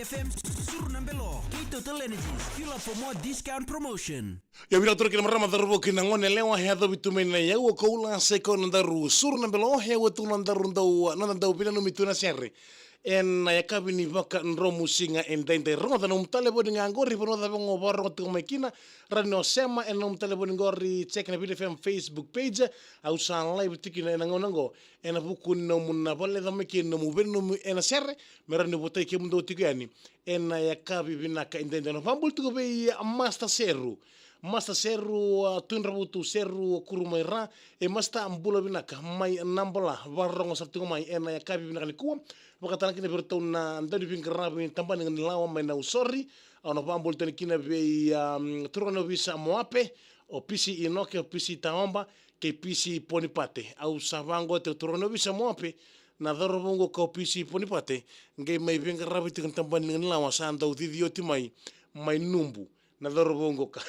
VTFM Surnambelo Total Energies Fuel for more discount promotion. Ya bila turki na marama darubo kinangone lewa hedho bitumena ya wo koula seko nandaru Surnambelo hewa tunandaru ndau bila numituna serre en ya kabini vaka nromu singa en dente ronda no mtale bodi ngangori bono da ngo borro to mekina rano sema en no mtale bodi ngori check na VTFM Facebook page au san live tikina na ngongo en buku no munna bolle da mekina mu benu en serre merano botay ke mundo tikani en ya kabi binaka en dente no pambul to be Masta seru tunrabutu seru kurumaira e masta ambula binaka mai nambola warrongo sartingo mai ena ya kabi binaka likuwa wakatana kina bertau na ndani bingarabi tambani ngani lawa mai na usori ono pambul tani kina be turano visa moape o pisi inoke o pisi taomba ke pisi ponipate au savango te turano visa moape na dorobongo ko pisi ponipate ngai mai bingarabi tambani ngani lawa sanda udhidioti mai numbu na dorobongo ka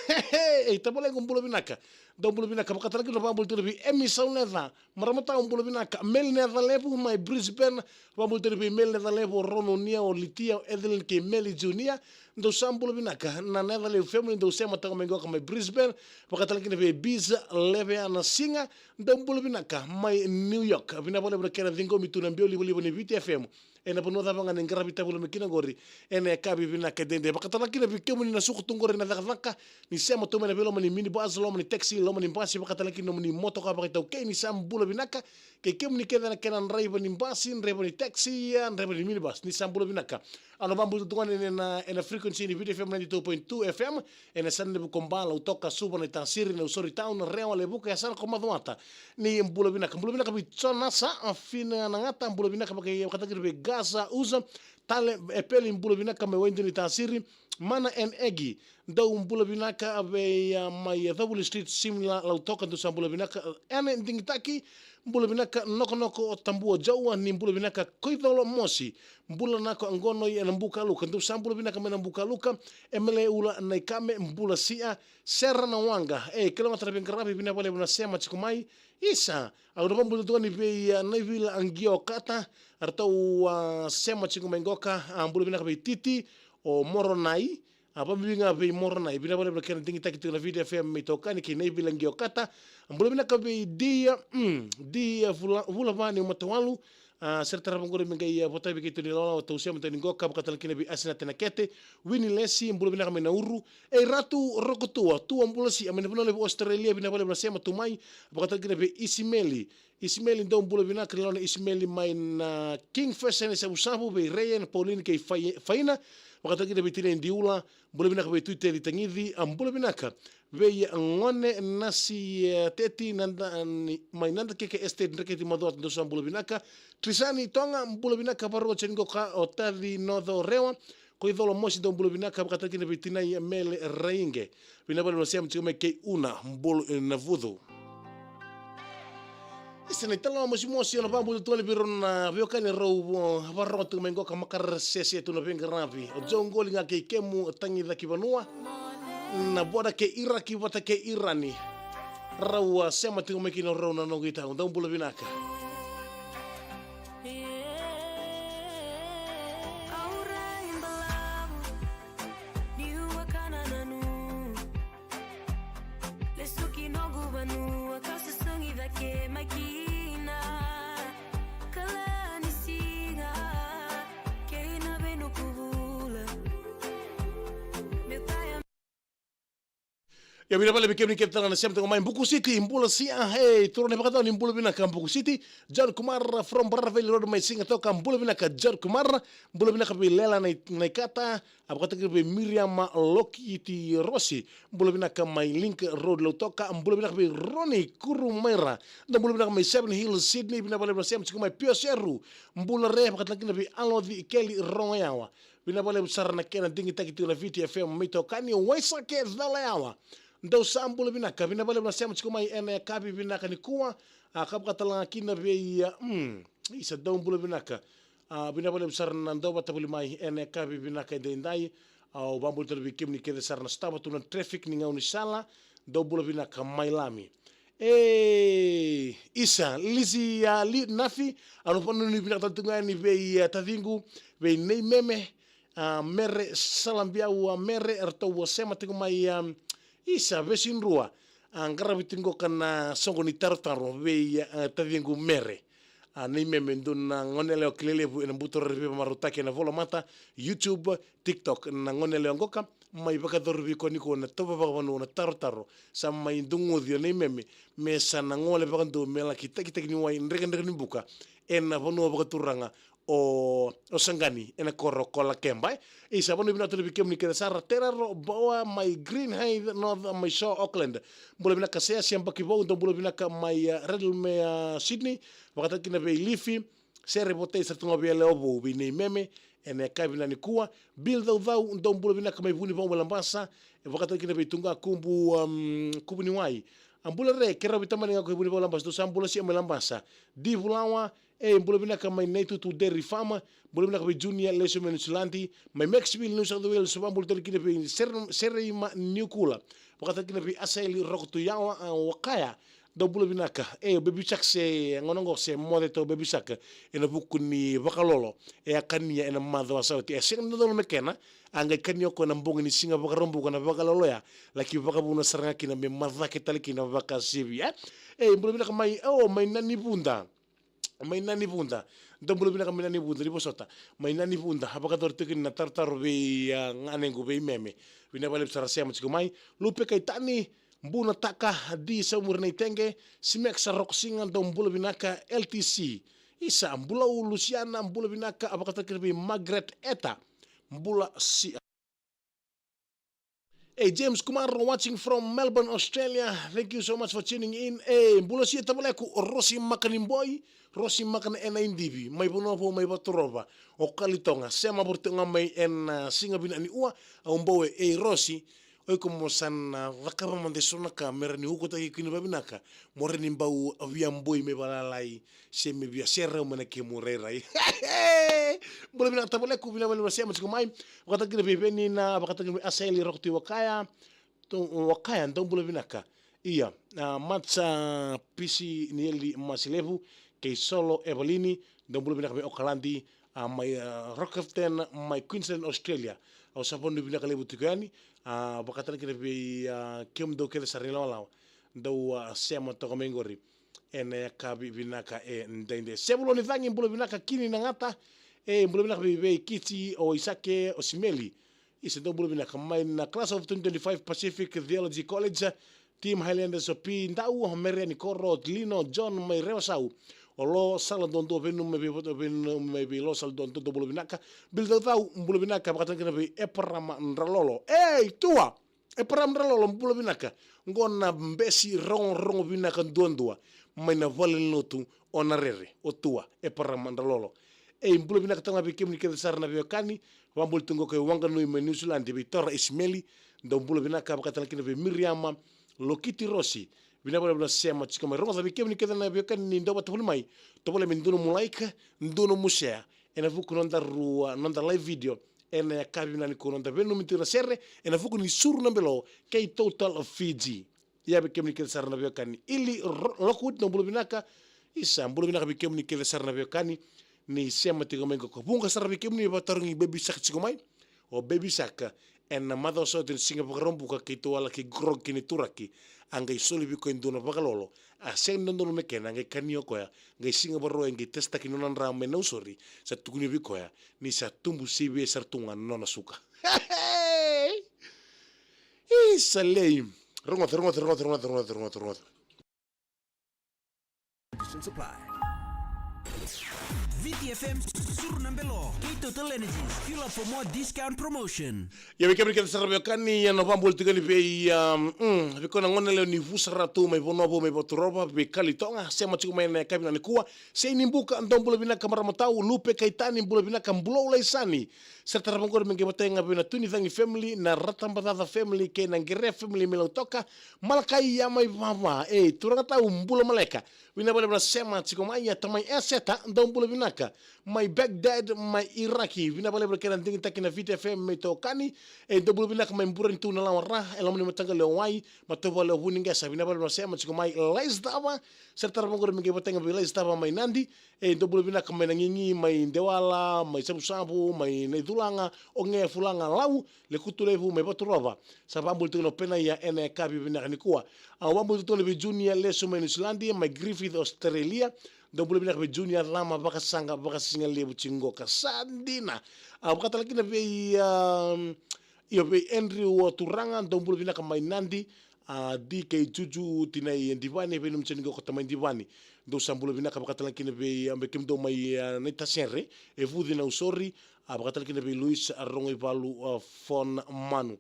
tabole ngumbulo binaka dombulo binaka bakatala kino pambul telebi emisa uneva maramata umbulo binaka mel neva lepo mai Brisbane pambul telebi mel neva lepo rononia o litia edelin ke meli junia ndo sambulo binaka na neva lepo family ndo sema tango mengo ka mai Brisbane bakatala kino be biza leve ana singa dombulo binaka mai New York binabole brekena dingo mituna mbio libo ni VTFM ena bono da banga ngravita bulo mekina gori ena kabi binaka dende bakatala kino be kemu na suku tungore na vaka ni sema to mena belo mani mini bus lo mani taxi lo mani bus bakatala kino mani moto ka bakita okay ni sam bulo binaka ke kemu ni kena na kena raiba ni bus raiba ni taxi raiba ni mini bus ni sam bulo binaka ano bambu tuane ena frequency ni VTFM 92.2 FM ena sanne bu kombala utoka suba ni tansiri na usori town rewa le buka ya sana komadhuata ni bulo binaka bichona sa afina nangata bulo binaka bakata kirbe gaza uza tale epeli bulo binaka mewende ni tansiri mana en egi ndo umbulo binaka ave mai double street simla lautoka ndo sambulo binaka ene ndingitaki mbulo binaka noko tambua jawa ni mbulo binaka koidolo mosi mbulo nako ngono ya mbuka luka ndo sambulo binaka mena mbuka luka emele ula naikame mbula sia serra na wanga kilometra bingarabi binabole bunasema chikumai isa au mbulo toni be naivila angio kata artau sema chikumai ngoka mbulo binaka be titi o moronai apa binga be moronai bina bole kena tingi taki na VTFM mitokani ki nei bilangio kata ambulo bina ka be dia vula vani matawalu sertara bangore mengai botai be kitu ni lola to usema tani ngoka bakatala kina be asina tena kete wini lesi ambulo bina ka mena uru ratu rokotua tu ambulo si amena bina le Australia bina bole sema tumai bakatala kina be Ismaili ndo ambulo bina ka lona Ismaili mai na Kingfisher ne sabu be Ryan Pauline ke faina wakati kita betine ndiula mbule binaka be Twitter litangidhi mbule binaka be ngone nasi teti nanda mai nanda keke estate ndreketi madot ndo mbule binaka trisani tonga mbule binaka paro chengo ka otadi nodo rewa ko idolo mosi ndo mbule binaka wakati kita betina mele reinge binabale nosema mchome ke una mbulu na vudu Isene talo mosi na pambu tu lebirona viokane ro varro tu mengo kamakar sesi tu na bengarabi o jongo linga ke kemu tangi da kibanua na boda ke iraki bota ke irani rawa sema tu mekino ro na no gita ndo mbulo binaka Ya bila bale bikem ni ketana na semta ngomai Buku City mbula sia turone bakata ni mbula binaka Buku City John Kumar from Barraville Road mai singa toka mbula binaka John Kumar mbula binaka be lela na kata abakata be Miriam Lokiti Rossi mbula binaka mai Link Road lo toka mbula binaka be Ronnie Kurumera mbula binaka mai Seven Hills Sydney bina bale semta ngomai Pio Seru mbula re bakata be Alodi Kelly Rongawa bina bale sarana kena dingi takitu na VTFM mitokani waisa ke dalawa ndo sambulo binaka binabale bunasema chikumai ene kabi binaka ni kuwa akabkatala kina be isa dombulo binaka binabale busarna ndo batabuli mai ene kabi binaka ndai au bambulo tele bikim ni kede sarna staba tuna traffic ni ngauni sala dombulo binaka mailami isa lisi nafi anu panu ni binaka tunga ni be tadingu be nei meme mere salambiau mere erto sema tiko mai isa vesin rua angara bitingo kana songo ni tartaro ve tavingu mere nei meme nduna ngonele oklele bu ena buto rebe marutaki na vola mata YouTube TikTok na ngonele ngoka mai baka dorbi koni ko na toba baka no na tartaro sa mai ndungu dio nei meme me sana ngole baka ndo mela kita ni wai ndrega ni buka ena vono baka turanga o sangani ena korro kola kembai isa bono bina to bikem ni sara teraro boa my green hay north my show Auckland bolo bina kasea siamba kibo ndo bolo bina ka my redl me Sydney wakata kina be lifi sere bote sa tunga be leobo bini meme ena kabina ni kuwa bil dau ndo bolo bina ka my buni bo lambasa wakata kina be tunga kumbu ni wai ambula re kera bitamani ngako buni bo lambasa do sambula si lambasa di vulawa bolo bina ka mai netu tu dairy farm bolo bina ka junior leso menusilandi mai Maxville New South Wales so bolo kina be sere ma Niukula wakata kina be aseli rokutu yawa wakaya do bolo bina ka baby shark se ngonongo se mode to baby shark ena bukuni bakalolo akania ena madwa sauti sing no mekena anga kanyo ko na mbongi ni singa bakarombo ko na bakalolo ya laki bakabuna saranga kina be madwa ketali kina bakasibi bolo bina ka mai mai nani bunda mai nani bunda ndombolo bina kamina ni bunda libosota mai nani bunda habaka dorte kin na tartar be nganengo be meme bina bale sarasea mchiko mai lupe kai tani mbuna taka di saumur nei tenge simek sarok singa ndombolo binaka LTC isa mbula Luciana mbula binaka abaka takirbi Margaret Eta mbula si James Kumar watching from Melbourne, Australia. Thank you so much for tuning in. Mbula siya tabaleku Rosi Makanimboy, Rosi Makan NINDB. May bunopo may baturova. O kalitonga sema burtunga may singa binani ua umbowe Rosi. Oy como san vakaba mande sonaka merani huko taki kini babinaka. Moreni mbau aviamboy me balalai se me via serra manake morerai. Mbula bina tabaleku bina bala sema sikumai. Wakata kini bebeni na wakata kini aseli rokti wakaya ndo mbula binaka iya matsa pisi nieli masilevu ke solo Evelini ndo mbula binaka be Okalandi my Rockhampton my Queensland Australia au sabon binaka lebu tikani wakata kini be kemdo kele sarila lawa ndo sema to mengori ene kabi binaka ndende sebulo ni vangi mbula binaka kini nangata mbula binaka be kiti o Isake o Simeli is ndo mbula binaka mai na class of 2025 Pacific Theology College team Highlanders of P ndau Meriani Koro Lino John mai rewasau olo sala dondo benu me be lo sal dondo mbula binaka bil dau mbula binaka bakata kena be eprama ndralolo tua eprama ndralolo mbula binaka ngona mbesi rongo binaka ndondua mai na valen lotu onarere otua eprama ndralolo mbula binaka tanga be kemni ke sarna be kani wambul tungo ke wanga no New Zealand be Tora Ismaili ndo mbula binaka bakata kena be Miriam Lokiti Rossi bina bala sema chika mai ronga be kemni ke na be kani ndo batulu mai to bole minduno mulaika nduno musea ena vuku nonda rua nonda live video ena kabina ni kononda benu mitira serre ena vuku ni suru nambelo ke total of Fiji ya be kemni ke sarna be kani ili Lockwood ndo mbula binaka isa mbula binaka be kemni ke sarna be kani ni sema tigo mengo ko bunga sarbi kemni batarngi baby sak chikomai o baby sak en mother so tin singa rombu ka kito wala ki grog kini turaki angai soli bi ko induna bakalolo a sen ndono mekena ngai kanio ko ya ngai singa baro ngai testa kino nan rame no sorry sa tukuni bi ko ya ni sa tumbu sibe sartunga nona suka salei rongo Supply. VTFM Surnambelo, K-Total Energies, fuel up for more discount promotion. Ya wiki abri sarbe kani ya novambol tigani be vikona ngone leo ni vusara tu mai bonobo mai boturoba be kalitonga sema chiku mai na kabina ni kuwa sei nimbuka ndombulo bina kamara matau lupe kaitani mbulo bina kambulo laisani serta rabangor menge botenga bina tuni thangi family na ratambadada family ke na ngere family melotoka malakai ya mai mama turanga tau mbulo maleka bina bale bina sema chiku mai ya tamai eseta ndombulo bina binaka mai Baghdad mai Iraki vina bale berkeran tingin takina Vita FM mai tokani double binaka mai buran tu na lawan elam ni matanga lewai matoba le huninga sabina bale masema chiko mai lais dava serta mongor mingi batanga lais dava mai nandi double binaka mai nangingi mai dewala mai sabu mai neidulanga onge fulanga lau le kutulevu mai baturova sabambul tu no pena ya ene kabi binaka nikua awambul tu le junior leso mai New Zealand mai Griffith Australia double binaka be junior lama baka sanga baka singa lebu chingo kasandina baka talakina be io be Andrew Turanga double binaka mai nandi DK Juju tinai divani be numchingo kota mai divani do sambulo binaka baka talakina be ambe kimdo mai netasenre vudi na usori baka talakina be Luis Arongo Ivalu Fon Manu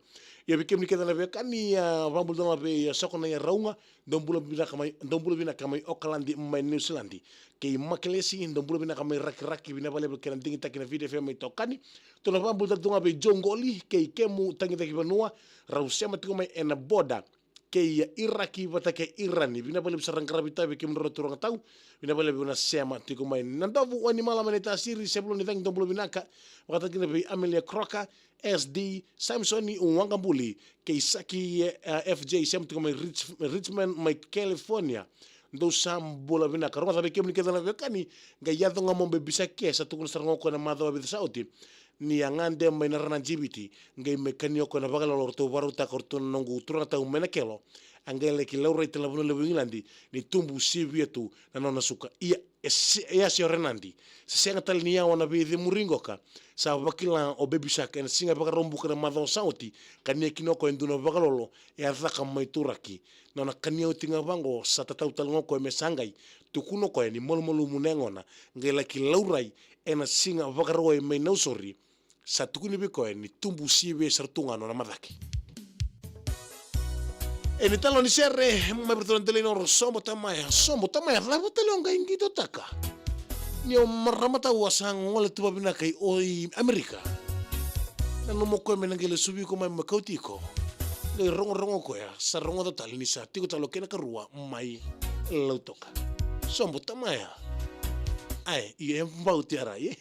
ia bikem ni kedana be kani vambul dona be sokona ya raunga dombulo binaka mai Auckland mai New Zealand ke makelesi dombulo binaka mai raki bina bale be keran tingi takina Vita FM mai tokani to na vambul dona be jongoli ke kemu tangi taki banua rausema tiko mai ena boda ke Iraki bata ke Irani bina bale sarang karabita be kemro turang tau bina bale be na sema tiko mai nandavu wani mala maneta siri sebelum nitang dombulo binaka wakata kina be Amelia Crocker SD Samsoni Uwangambuli ke Isaki FJ semtiko mai Richmond mai California do sambola bina karoma sabe kemni kedana vekani ga yado ngombe bisa ke satu kun sarngo ko na madwa be sauti ni angande mai na rana jibiti ngai mekanio ko na bagala lorto baruta korto nongu turata umena kelo angele ki laura itela bunu lebu ngilandi ni tumbu sivietu na nona suka ia si Renandi se senga tal nia wana be de muringoka sa bakila o baby shark en singa baka rombu kana madon sauti kania kinoko enduna bakalolo e athaka mai turaki nona kania utinga bango sa tatau talngoko e mesangai tukuno ko ni molmolu munengona ngela ki laurai ena singa bakaro e mai nausori sa tukuni biko ni tumbu sive sartunga nona madaki e ni talo ni serre mai bertonte lino sombo tamaya la botelonga ingito taka ni o maramata wasang ngole tuba bina kai oi Amerika na no mo ko menangele subi ko mai makautiko le rongo ko ya sa rongo total ni sa tiko talo kena karua mai lautoka sombo tamaya ai e mbauti ara ye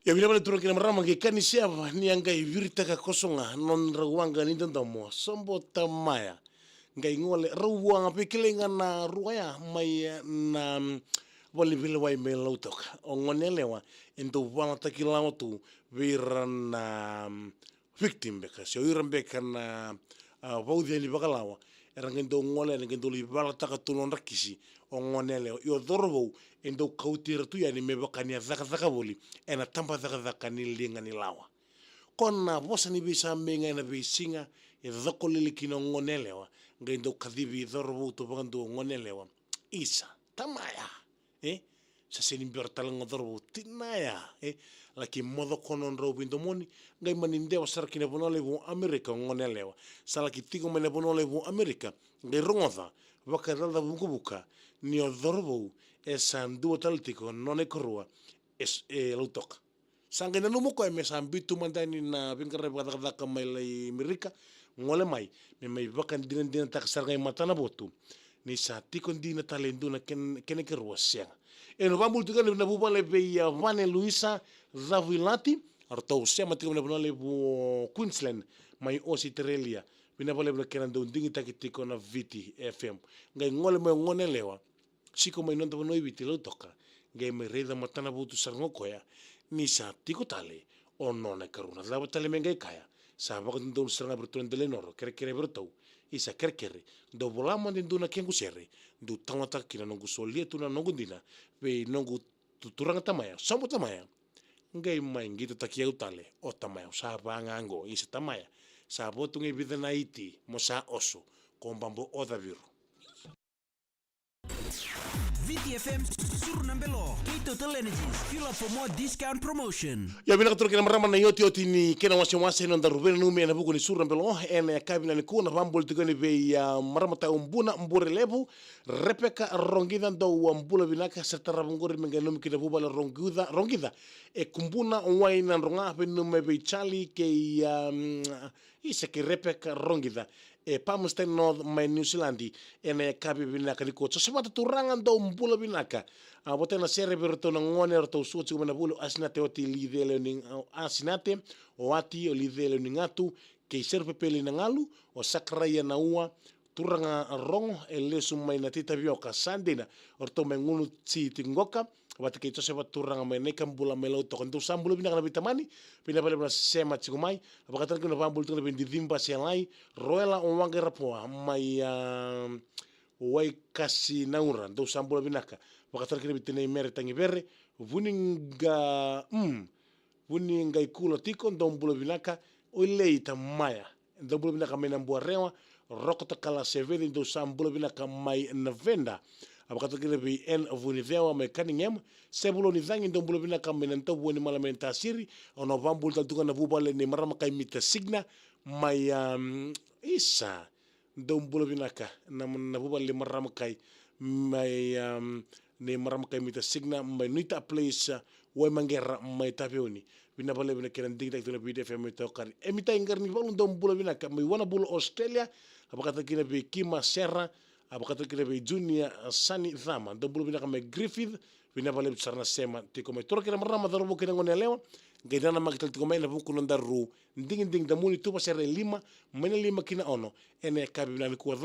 Ya bila bala turun kina marama ke kanisia ni angai virita ka kosonga non rawanga ni mo sombo tamaya ngai ngole ruwanga pikilinga na ruaya mai na wali vile wai me lautoka o ngonelewa endo wanga takila tu virana victim beka so iran beka na vaudhi ni bakalawa erangendo ngole ngendo li bala taka tulon rakisi o ngonelewa yo dorvo endo kautira tu yani me bakania zaka boli ena tampa zaka ni linga ni lawa kona bosa ni bisa menga na bisinga e dhokoli kino ngonelewa ngendo kadhibi dorvo to bando ngonelewa isa tamaya sa sini bertalang dorvo tinaya laki modo konon robindo moni ngai manindewa sarakina bonole bu Amerika ngonelewa salaki tigo mene bonole bu Amerika ngai rongoda vakarada bukubuka ni odorvo sandu taltiko none korua lautoka sangena numuko me sambitu mandani na bingare badaka mai Amerika ngole mai me mai vakan dinan tak sargai matana botu ni sa tikon dina talenduna kene kerua siang no vambul tukan na buba le be Vane Luisa Zavilati arto sema tikon na le bu Queensland mai Australia bina bale bla kenan do dingi takitiko na Viti FM ngai ngole me ngone lewa siko mai nonto no ibiti lo toka ngai me reda matana botu sarngoko ya ni sa tiko tale o nona karuna lava tale me ngai kaya sa vakon do sarnga bertuan de lenoro kere bertau isa kerkere do volama den duna kengu sere do tangata kina nongu solia tuna nongu dina ve nongu tuturanga tamaya somo tamaya ngai mai ngito takia utale o tamaya sa bangango isa tamaya sa botunge bidana iti mo sa oso kombambo odaviru VTFM Surnambelo Kito Telenergies Kila for more discount promotion. Ya bila katoro kina marama na yoti ni kena wasi no ndarubena nume na buku ni Surnambelo ene kabina ni kuna vambul tikoni be ya marama ta umbuna mbure lebu repeka rongida ndo umbula binaka setara bunguri mengenumi kina bubala rongida kumbuna waina ronga nume be chali ke isa ke repeka rongida Palmerston North mai New Zealand ene kabi binaka ni kocha semata turanga ndo mbula binaka botena sere berto na ngone orto suci mena bulu asinate oti lidele ning asinate o ati o lidele ning atu ke serve peli na ngalu o sakraya na ua turanga rong lesu mai na tita bioka sandina orto mengunu ci tingoka wate ke tose va turanga mai ne kambula melo to kantu sambulu binaka na bitamani pina pale na sema chikumai abakatan kuna vambulu tuna bendi dimba sialai roela o wangera poa mai wai kasi naura do sambulu binaka abakatan kuna bitene mere tangi bere vuninga ikulo tiko ndo mbulo binaka o leita maya ndo mbulo binaka mena mbuarewa rokota kala severi ndo sambulu binaka mai na venda abakato kile bi en vunivewa me Cunningham sebulo ni zangi ndo mbulo bina kamena nto boni malamenta siri ono vambul tantuka na bubale ni marama kai mita signa mai isa ndo mbulo bina ka na bubale marama kai mai ni marama kai mita signa mai nuita place wai mangera mai tapioni bina bale bina kena digda tuna BDFM to kari emita ingar ni balu ndo mbulo bina ka mai wana bulo Australia abakato kile bi Kima Serra abakato kile be Junior Sani Thama ndo bulu binaka me Griffith bina vale sarna sema tiko me toro kina marama darubo kina ngone lewa gaidana makital tiko me na buku nondaru nding da muni tupa sere lima mene lima kina ono ene kabi bina ni kuwa